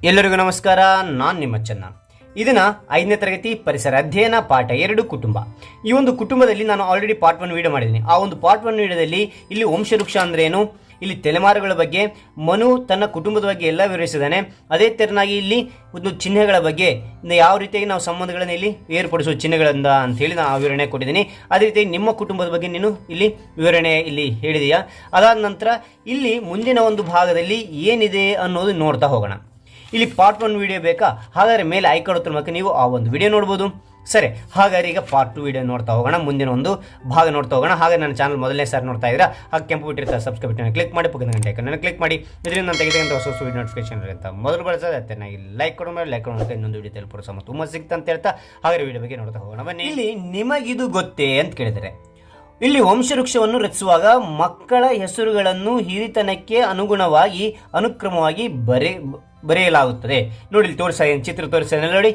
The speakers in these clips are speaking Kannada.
ಎಲ್ಲರಿಗೂ ನಮಸ್ಕಾರ. ನಾನು ನಿಮ್ಮ ಚೆನ್ನ. ಇದನ್ನ 5ನೇ ತರಗತಿ ಪರಿಸರ ಅಧ್ಯಯನ ಪಾಠ 2 ಕುಟುಂಬ. ಈ ಒಂದು ಕುಟುಂಬದಲ್ಲಿ ನಾನು ಆಲ್ರೆಡಿ ಪಾರ್ಟ್ 1 ವಿಡಿಯೋ ಮಾಡಿದ್ದೀನಿ. ಆ ಒಂದು ಪಾರ್ಟ್ 1 ವಿಡಿಯೋದಲ್ಲಿ ಇಲ್ಲಿ ವಂಶವೃಕ್ಷ ಅಂದ್ರೆ ಏನು, ಇಲ್ಲಿ ತಲೆಮಾರುಗಳ ಬಗ್ಗೆ ಮನು ತನ್ನ ಕುಟುಂಬದ ಬಗ್ಗೆ ಎಲ್ಲ ವಿವರಿಸಿದ್ದಾನೆ. ಅದೇ ತೆರನಾಗಿ ಇಲ್ಲಿ ಒಂದು ಚಿಹ್ನೆಗಳ ಬಗ್ಗೆ ಯಾವ ರೀತಿಯಾಗಿ ನಾವು ಸಂಬಂಧಗಳನ್ನು ಇಲ್ಲಿ ಏರ್ಪಡಿಸುವ ಚಿಹ್ನೆಗಳಿಂದ ಅಂತೇಳಿ ನಾನು ವಿವರಣೆ ಕೊಟ್ಟಿದ್ದೀನಿ. ಅದೇ ರೀತಿಯಾಗಿ ನಿಮ್ಮ ಕುಟುಂಬದ ಬಗ್ಗೆ ನೀನು ಇಲ್ಲಿ ವಿವರಣೆ ಇಲ್ಲಿ ಹೇಳಿದೆಯಾ. ಅದಾದ ನಂತರ ಇಲ್ಲಿ ಮುಂದಿನ ಒಂದು ಭಾಗದಲ್ಲಿ ಏನಿದೆ ಅನ್ನೋದು ನೋಡ್ತಾ ಹೋಗೋಣ. ಇಲ್ಲಿ ಪಾರ್ಟ್ 1 ವಿಡಿಯೋ ಬೇಕಾ? ಹಾಗಾದರೆ ಮೇಲೆ ಐಕಾನ್ ಮೂಲಕ ನೀವು ಆ ಒಂದು ವಿಡಿಯೋ ನೋಡ್ಬೋದು. ಸರಿ, ಹಾಗಾದ್ರೆ ಈಗ ಪಾರ್ಟ್ 2 ವಿಡಿಯೋ ನೋಡ್ತಾ ಹೋಗೋಣ, ಮುಂದಿನ ಒಂದು ಭಾಗ ನೋಡ್ತಾ ಹೋಗೋಣ. ಹಾಗೆ ನನ್ನ ಚಾನಲ್ ಮೊದಲನೇ ಸಾರಿ ನೋಡ್ತಾ ಇದ್ದೀರಾ, ಹಾಗೆ ಕೆಂಪು ಬಿಟ್ಟಿರ್ತಾರೆ ಸಬ್ಸ್ಕ್ರೈಬ್ ಬಟನ್ ಕ್ಲಿಕ್ ಮಾಡಿ, ಪಕ್ಕದ ಗಂಟೆ ಐಕಾನ್ ಕ್ಲಿಕ್ ಮಾಡಿ. ಇದರಿಂದ ನಾನು ತೆಗೆದಂಥ ಹೊಸ ವಿಡಿಯೋ ನೋಟಿಫಿಕೇಶನ್ ಇರುತ್ತೆ. ಮೊದಲು ಬಳಸೋದು ಚೆನ್ನಾಗಿ ಲೈಕ್ ಕೊಡೋ ಮೇಲೆ ಲೈಕ್ ಕೊಡೋ ಇನ್ನೊಂದು ವಿಡಿಯೋ ತಲುಪೋ ತುಂಬ ಸಿಗ್ತಾ ಅಂತ ಹೇಳ್ತಾ ಹಾಗೆ ವಿಡಿಯೋ ಬಗ್ಗೆ ನೋಡ್ತಾ ಹೋಗೋಣ ಬನ್ನಿ. ಇಲ್ಲಿ ನಿಮಗಿದು ಗೊತ್ತೇ ಅಂತ ಕೇಳಿದರೆ, ಇಲ್ಲಿ ವಂಶವೃಕ್ಷವನ್ನು ರಚಿಸುವಾಗ ಮಕ್ಕಳ ಹೆಸರುಗಳನ್ನು ಹಿರಿತನಕ್ಕೆ ಅನುಗುಣವಾಗಿ ಅನುಕ್ರಮವಾಗಿ ಬರೆಯಲಾಗುತ್ತದೆ. ನೋಡಿ ಇಲ್ಲಿ ಚಿತ್ರ ತೋರಿಸ್ತಾ ನೋಡಿ.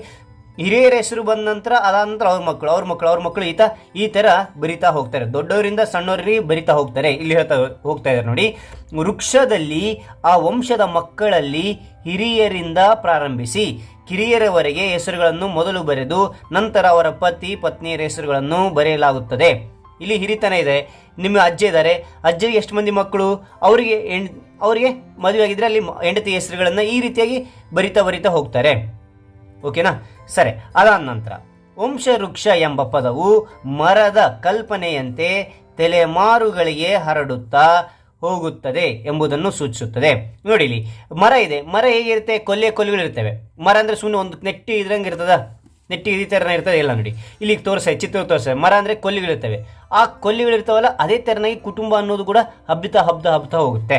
ಹಿರಿಯರ ಹೆಸರು ಬಂದ ನಂತರ ಅದಾದ ನಂತರ ಅವ್ರ ಮಕ್ಕಳು ಈ ಥರ ಬರಿತಾ ಹೋಗ್ತಾರೆ. ದೊಡ್ಡವರಿಂದ ಸಣ್ಣವರಿಗೆ ಬರಿತಾ ಹೋಗ್ತಾರೆ. ಇಲ್ಲಿ ಹೋಗ್ತಾ ಇದ್ದಾರೆ ನೋಡಿ. ವೃಕ್ಷದಲ್ಲಿ ಆ ವಂಶದ ಮಕ್ಕಳಲ್ಲಿ ಹಿರಿಯರಿಂದ ಪ್ರಾರಂಭಿಸಿ ಕಿರಿಯರವರೆಗೆ ಹೆಸರುಗಳನ್ನು ಮೊದಲು ಬರೆದು ನಂತರ ಅವರ ಪತ್ನಿಯರ ಹೆಸರುಗಳನ್ನು ಬರೆಯಲಾಗುತ್ತದೆ. ಇಲ್ಲಿ ಹಿರಿತನ ಇದೆ. ನಿಮ್ಮ ಅಜ್ಜ ಇದ್ದಾರೆ, ಅಜ್ಜಿಗೆ ಎಷ್ಟು ಮಂದಿ ಮಕ್ಕಳು, ಅವರಿಗೆ ಮದುವೆ ಆಗಿದ್ರೆ ಅಲ್ಲಿ ಹೆಂಡತಿ ಹೆಸರುಗಳನ್ನು ಈ ರೀತಿಯಾಗಿ ಬರಿತಾ ಹೋಗ್ತಾರೆ. ಓಕೆನಾ? ಸರಿ, ಅದಾದ ನಂತರ ವಂಶವೃಕ್ಷ ಎಂಬ ಪದವು ಮರದ ಕಲ್ಪನೆಯಂತೆ ತಲೆಮಾರುಗಳಿಗೆ ಹರಡುತ್ತಾ ಹೋಗುತ್ತದೆ ಎಂಬುದನ್ನು ಸೂಚಿಸುತ್ತದೆ. ನೋಡಿ, ಇಲ್ಲಿ ಮರ ಇದೆ. ಮರ ಹೇಗಿರುತ್ತೆ? ಕೊಲ್ಲಿಗಳಿರ್ತವೆ. ಮರ ಅಂದರೆ ಸುಮ್ಮನೆ ಒಂದು ನೆಟ್ಟಿ ಇದ್ರಂಗೆ ಇರ್ತದ, ನೆಟ್ಟಿ ಈ ಥರನ ಇರ್ತದೆ ಎಲ್ಲ. ನೋಡಿ ಇಲ್ಲಿ ಚಿತ್ರ ತೋರಿಸ. ಮರ ಅಂದರೆ ಕೊಲ್ಲಿಗಳಿರ್ತವೆ. ಆ ಕೊಲ್ಲಿಗಳಿರ್ತಾವಲ್ಲ, ಅದೇ ಥರನಾಗಿ ಕುಟುಂಬ ಅನ್ನೋದು ಕೂಡ ಹಬ್ಬಿತಾ ಹೋಗುತ್ತೆ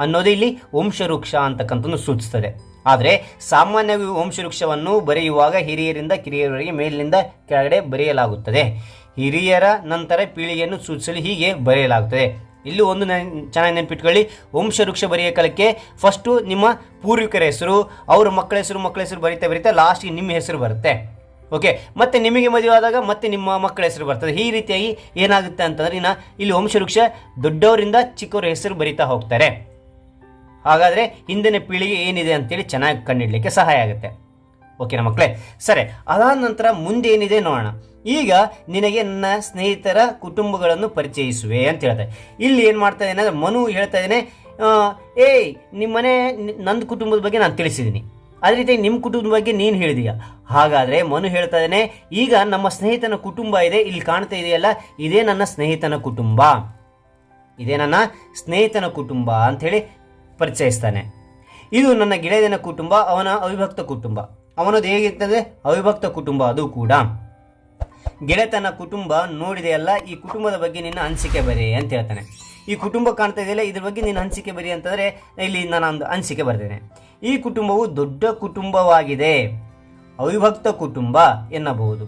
ಅನ್ನೋದು ಇಲ್ಲಿ ವಂಶವೃಕ್ಷ ಅಂತಕ್ಕಂಥದ್ದು ಸೂಚಿಸ್ತದೆ. ಆದರೆ ಸಾಮಾನ್ಯವಾಗಿ ವಂಶವೃಕ್ಷವನ್ನು ಬರೆಯುವಾಗ ಹಿರಿಯರಿಂದ ಕಿರಿಯರವರೆಗೆ ಮೇಲಿನಿಂದ ಕೆಳಗಡೆ ಬರೆಯಲಾಗುತ್ತದೆ. ಹಿರಿಯರ ನಂತರ ಪೀಳಿಗೆಯನ್ನು ಸೂಚಿಸಲು ಹೀಗೆ ಬರೆಯಲಾಗುತ್ತದೆ. ಇಲ್ಲಿ ಒಂದು ಚೆನ್ನಾಗಿ ನೆನಪಿಟ್ಕೊಳ್ಳಿ, ವಂಶವೃಕ್ಷ ಬರೆಯೋ ಕಾಲಕ್ಕೆ ಫಸ್ಟು ನಿಮ್ಮ ಪೂರ್ವಿಕರ ಹೆಸರು, ಅವರ ಮಕ್ಕಳ ಹೆಸರು ಬರಿತಾ ಲಾಸ್ಟಿಗೆ ನಿಮ್ಮ ಹೆಸರು ಬರುತ್ತೆ. ಓಕೆ, ಮತ್ತೆ ನಿಮಗೆ ಮದುವೆ ಆದಾಗ ಮತ್ತೆ ನಿಮ್ಮ ಮಕ್ಕಳ ಹೆಸರು ಬರ್ತದೆ. ಈ ರೀತಿಯಾಗಿ ಏನಾಗುತ್ತೆ ಅಂತಂದ್ರೆ ಇಲ್ಲಿ ವಂಶವೃಕ್ಷ ದೊಡ್ಡವರಿಂದ ಚಿಕ್ಕವರ ಹೆಸರು ಬರಿತಾ ಹೋಗ್ತಾರೆ. ಹಾಗಾದರೆ ಹಿಂದಿನ ಪೀಳಿಗೆ ಏನಿದೆ ಅಂತೇಳಿ ಚೆನ್ನಾಗಿ ಕಂಡಿಡ್ಲಿಕ್ಕೆ ಸಹಾಯ ಆಗುತ್ತೆ. ಓಕೆನಾ ಮಕ್ಕಳೇ? ಸರಿ, ಅದಾದ ನಂತರ ಮುಂದೆ ಏನಿದೆ ನೋಡೋಣ. ಈಗ ನಿನಗೆ ನನ್ನ ಸ್ನೇಹಿತರ ಕುಟುಂಬಗಳನ್ನು ಪರಿಚಯಿಸುವೆ ಅಂತ ಹೇಳ್ತಾರೆ. ಇಲ್ಲಿ ಏನು ಮಾಡ್ತಾ ಇದ್ದೇನೆ ಅಂದರೆ, ಮನು ಹೇಳ್ತಾ ಇದ್ದೇನೆ, ನಿಮ್ಮನೆ ನಂದು ಕುಟುಂಬದ ಬಗ್ಗೆ ನಾನು ತಿಳಿಸಿದ್ದೀನಿ, ಅದೇ ರೀತಿ ನಿಮ್ಮ ಕುಟುಂಬದ ಬಗ್ಗೆ ನೀನು ಹೇಳಿದೀಯ. ಹಾಗಾದರೆ ಮನು ಹೇಳ್ತಾ ಇದ್ದೇನೆ, ಈಗ ನಮ್ಮ ಸ್ನೇಹಿತನ ಕುಟುಂಬ ಇದೆ, ಇಲ್ಲಿ ಕಾಣ್ತಾ ಇದೆಯಲ್ಲ, ಇದೇ ನನ್ನ ಸ್ನೇಹಿತನ ಕುಟುಂಬ ಅಂಥೇಳಿ ಪರಿಚಯಿಸ್ತಾನೆ. ಇದು ನನ್ನ ಗೆಳೆಯನ ಕುಟುಂಬ, ಅವನ ಅವಿಭಕ್ತ ಕುಟುಂಬ. ಅವನದು ಹೇಗಿರ್ತದೆ? ಅವಿಭಕ್ತ ಕುಟುಂಬ ಅದು ಕೂಡ. ಗೆಳೆತನ ಕುಟುಂಬ ನೋಡಿದೆಯಲ್ಲ, ಈ ಕುಟುಂಬದ ಬಗ್ಗೆ ನಿನ್ನ ಅನಿಸಿಕೆ ಬರಿ ಅಂತ ಹೇಳ್ತಾನೆ. ಈ ಕುಟುಂಬ ಕಾಣ್ತಾ ಇದೆಯಲ್ಲ, ಇದ್ರ ಬಗ್ಗೆ ನಿನ್ನ ಅನಿಸಿಕೆ ಬರಿ ಅಂತಂದರೆ ಇಲ್ಲಿ ನಾನು ಒಂದು ಅನಿಸಿಕೆ ಬರ್ತೇನೆ. ಈ ಕುಟುಂಬವು ದೊಡ್ಡ ಕುಟುಂಬವಾಗಿದೆ, ಅವಿಭಕ್ತ ಕುಟುಂಬ ಎನ್ನಬಹುದು,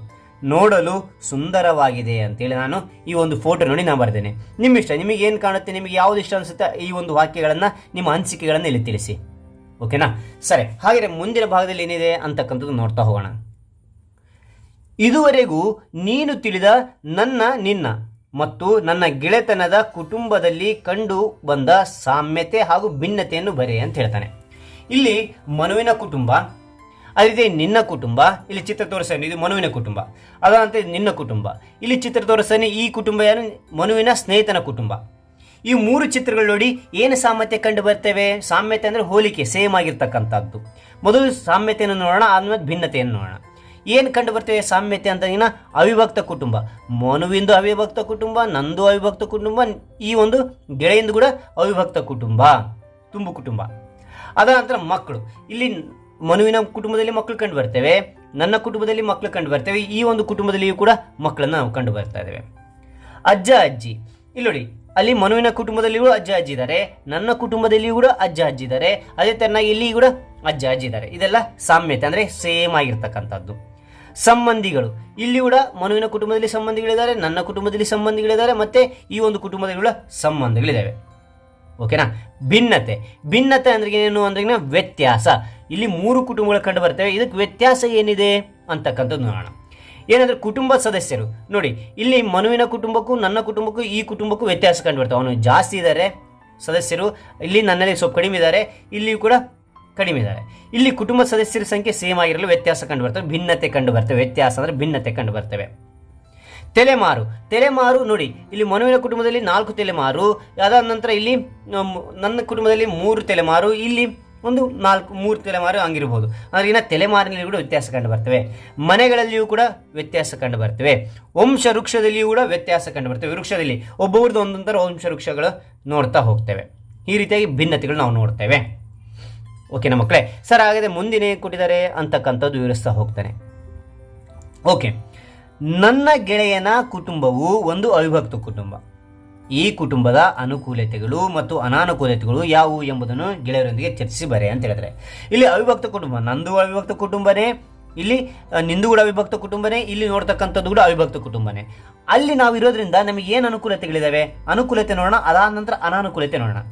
ನೋಡಲು ಸುಂದರವಾಗಿದೆ ಅಂತೇಳಿ ನಾನು ಈ ಒಂದು ಫೋಟೋ ನೋಡಿ ನಾನು ಬರ್ತೇನೆ. ನಿಮ್ಮ ಇಷ್ಟ, ನಿಮಗೆ ಏನು ಕಾಣುತ್ತೆ, ನಿಮಗೆ ಯಾವುದು ಇಷ್ಟ ಅನಿಸುತ್ತೆ, ಈ ಒಂದು ವಾಕ್ಯಗಳನ್ನು ನಿಮ್ಮ ಅನಿಸಿಕೆಗಳನ್ನು ಇಲ್ಲಿ ತಿಳಿಸಿ. ಓಕೆನಾ? ಸರಿ, ಹಾಗೆ ಮುಂದಿನ ಭಾಗದಲ್ಲಿ ಏನಿದೆ ಅಂತಕ್ಕಂಥದ್ದು ನೋಡ್ತಾ ಹೋಗೋಣ. ಇದುವರೆಗೂ ನೀನು ತಿಳಿದ ನಿನ್ನ ಮತ್ತು ನನ್ನ ಗೆಳೆತನದ ಕುಟುಂಬದಲ್ಲಿ ಕಂಡು ಬಂದ ಸಾಮ್ಯತೆ ಹಾಗೂ ಭಿನ್ನತೆಯನ್ನು ಬರೆ ಅಂತ ಹೇಳ್ತಾನೆ. ಇಲ್ಲಿ ಮನುವಿನ ಕುಟುಂಬ, ಅದೇ ರೀತಿ ನಿನ್ನ ಕುಟುಂಬ. ಇಲ್ಲಿ ಚಿತ್ರ ತೋರಿಸ್ತಾನೆ, ಇದು ಮನುವಿನ ಕುಟುಂಬ. ಅದಂತೆ ನಿನ್ನ ಕುಟುಂಬ. ಇಲ್ಲಿ ಚಿತ್ರ ತೋರಿಸ್ತಾನೆ, ಈ ಕುಟುಂಬ ಯಾರು? ಮನುವಿನ ಸ್ನೇಹಿತನ ಕುಟುಂಬ. ಈ 3 ಚಿತ್ರಗಳು ನೋಡಿ ಏನು ಸಾಮ್ಯತೆ ಕಂಡು ಬರ್ತೇವೆ? ಸಾಮ್ಯತೆ ಅಂದರೆ ಹೋಲಿಕೆ, ಸೇಮ್ ಆಗಿರ್ತಕ್ಕಂಥದ್ದು. ಮೊದಲು ಸಾಮ್ಯತೆಯನ್ನು ನೋಡೋಣ, ಆದ್ಮೇಲೆ ಭಿನ್ನತೆಯನ್ನು ನೋಡೋಣ. ಏನು ಕಂಡು ಬರ್ತೇವೆ ಸಾಮ್ಯತೆ ಅಂತ? ಅವಿಭಕ್ತ ಕುಟುಂಬ. ಮನುವಿಂದು ಅವಿಭಕ್ತ ಕುಟುಂಬ, ನಂದು ಅವಿಭಕ್ತ ಕುಟುಂಬ, ಈ ಒಂದು ಗೆಳೆಯಿಂದ ಕೂಡ ಅವಿಭಕ್ತ ಕುಟುಂಬ, ತುಂಬು ಕುಟುಂಬ. ಅದ ನಂತರ ಮಕ್ಕಳು. ಇಲ್ಲಿ ಮನುವಿನ ಕುಟುಂಬದಲ್ಲಿ ಮಕ್ಕಳು ಕಂಡು ಬರ್ತೇವೆ, ನನ್ನ ಕುಟುಂಬದಲ್ಲಿ ಮಕ್ಕಳು ಕಂಡು ಬರ್ತೇವೆ, ಈ ಒಂದು ಕುಟುಂಬದಲ್ಲಿಯೂ ಕೂಡ ಮಕ್ಕಳನ್ನು ನಾವು ಕಂಡು ಬರ್ತಾ ಇದ್ದೇವೆ. ಅಜ್ಜ ಅಜ್ಜಿ. ಇಲ್ಲಿ ನೋಡಿ, ಅಲ್ಲಿ ಮನುವಿನ ಕುಟುಂಬದಲ್ಲಿಯೂ ಅಜ್ಜ ಅಜ್ಜಿ ಇದ್ದಾರೆ, ನನ್ನ ಕುಟುಂಬದಲ್ಲಿಯೂ ಕೂಡ ಅಜ್ಜ ಅಜ್ಜಿ ಇದ್ದಾರೆ, ಅದೇ ತರನಾಗಿ ಇಲ್ಲಿ ಕೂಡ ಅಜ್ಜ ಅಜ್ಜಿ ಇದ್ದಾರೆ. ಇದೆಲ್ಲ ಸಾಮ್ಯತೆ ಅಂದರೆ ಸೇಮ್ ಆಗಿರ್ತಕ್ಕಂಥದ್ದು. ಸಂಬಂಧಿಗಳು. ಇಲ್ಲಿ ಕೂಡ ಮನುವಿನ ಕುಟುಂಬದಲ್ಲಿ ಸಂಬಂಧಿಗಳಿದ್ದಾರೆ, ನನ್ನ ಕುಟುಂಬದಲ್ಲಿ ಸಂಬಂಧಿಗಳಿದ್ದಾರೆ, ಮತ್ತೆ ಈ ಒಂದು ಕುಟುಂಬದಲ್ಲಿ ಕೂಡ ಸಂಬಂಧಗಳಿದ್ದಾವೆ. ಓಕೆನಾ? ಭಿನ್ನತೆ ಅಂದ್ರೆ ಏನು ಅಂದ್ರೆ ವ್ಯತ್ಯಾಸ. ಇಲ್ಲಿ 3 ಕುಟುಂಬಗಳು ಕಂಡು ಬರ್ತವೆ. ಇದಕ್ಕೆ ವ್ಯತ್ಯಾಸ ಏನಿದೆ ಅಂತಕ್ಕಂಥದ್ದು ನೋಡೋಣ. ಏನಂದ್ರೆ ಕುಟುಂಬ ಸದಸ್ಯರು ನೋಡಿ, ಇಲ್ಲಿ ಮನುವಿನ ಕುಟುಂಬಕ್ಕೂ ನನ್ನ ಕುಟುಂಬಕ್ಕೂ ಈ ಕುಟುಂಬಕ್ಕೂ ವ್ಯತ್ಯಾಸ ಕಂಡು ಬರ್ತವೆ. ಅವನು ಜಾಸ್ತಿ ಇದ್ದಾರೆ ಸದಸ್ಯರು, ಇಲ್ಲಿ ನನ್ನಲ್ಲಿ ಸ್ವಲ್ಪ ಕಡಿಮೆ ಇದ್ದಾರೆ, ಇಲ್ಲಿ ಕೂಡ ಕಡಿಮೆ ಇದ್ದಾರೆ. ಇಲ್ಲಿ ಕುಟುಂಬ ಸದಸ್ಯರ ಸಂಖ್ಯೆ ಸೇಮ್ ಆಗಿರಲು ವ್ಯತ್ಯಾಸ ಕಂಡು ಬರ್ತವೆ, ಭಿನ್ನತೆ ಕಂಡು ಬರ್ತವೆ. ವ್ಯತ್ಯಾಸ ಅಂದರೆ ಭಿನ್ನತೆ ಕಂಡು ಬರ್ತವೆ. ತಲೆಮಾರು ನೋಡಿ, ಇಲ್ಲಿ ಮನುವಿನ ಕುಟುಂಬದಲ್ಲಿ 4 ತಲೆಮಾರು, ಅದಾದ ನಂತರ ಇಲ್ಲಿ ನನ್ನ ಕುಟುಂಬದಲ್ಲಿ 3 ತಲೆಮಾರು, ಇಲ್ಲಿ ಒಂದು 3 ತಲೆಮಾರು ಹಂಗಿರ್ಬೋದು. ಆದರೆ ಇನ್ನು ತಲೆಮಾರಿನಲ್ಲಿ ಕೂಡ ವ್ಯತ್ಯಾಸ ಕಂಡು ಬರ್ತವೆ. ಮನೆಗಳಲ್ಲಿಯೂ ಕೂಡ ವ್ಯತ್ಯಾಸ ಕಂಡು ಬರ್ತವೆ. ವಂಶ ವೃಕ್ಷದಲ್ಲಿಯೂ ಕೂಡ ವ್ಯತ್ಯಾಸ ಕಂಡು ಬರ್ತವೆ. ವೃಕ್ಷದಲ್ಲಿ ಒಬ್ಬೊಬ್ರದ್ದು ಒಂದೊಂಥರ ವಂಶ ವೃಕ್ಷಗಳು ನೋಡ್ತಾ ಹೋಗ್ತೇವೆ. ಈ ರೀತಿಯಾಗಿ ಭಿನ್ನತೆಗಳು ನಾವು ನೋಡ್ತೇವೆ. ಓಕೆನಾ ಮಕ್ಕಳೇ? ಸರ್ ಹಾಗಾದರೆ ಮುಂದಿನ ಏನು ಕೊಟ್ಟಿದ್ದಾರೆ ಅಂತಕ್ಕಂಥದ್ದು ವಿವರಿಸ್ತಾ ಹೋಗ್ತಾನೆ. ಓಕೆ, ನನ್ನ ಗೆಳೆಯನ ಕುಟುಂಬವು ಒಂದು ಅವಿಭಕ್ತ ಕುಟುಂಬ. ಈ ಕುಟುಂಬದ ಅನುಕೂಲತೆಗಳು ಮತ್ತು ಅನಾನುಕೂಲತೆಗಳು ಯಾವುವು ಎಂಬುದನ್ನು ಗೆಳೆಯರೊಂದಿಗೆ ಚರ್ಚಿಸಿ ಬರೆ ಅಂತ ಹೇಳಿದ್ರೆ, ಇಲ್ಲಿ ಅವಿಭಕ್ತ ಕುಟುಂಬ, ನಂದು ಅವಿಭಕ್ತ ಕುಟುಂಬನೇ, ಇಲ್ಲಿ ನಿಂದು ಕೂಡ ಅವಿಭಕ್ತ ಕುಟುಂಬನೇ, ಇಲ್ಲಿ ನೋಡ್ತಕ್ಕಂಥದ್ದು ಕೂಡ ಅವಿಭಕ್ತ ಕುಟುಂಬನೇ. ಅಲ್ಲಿ ನಾವು ಇರೋದ್ರಿಂದ ನಮಗೆ ಏನು ಅನುಕೂಲತೆಗಳಿದ್ದಾವೆ, ಅನುಕೂಲತೆ ನೋಡೋಣ, ಅದಾದ ನಂತರ ಅನಾನುಕೂಲತೆ ನೋಡೋಣ.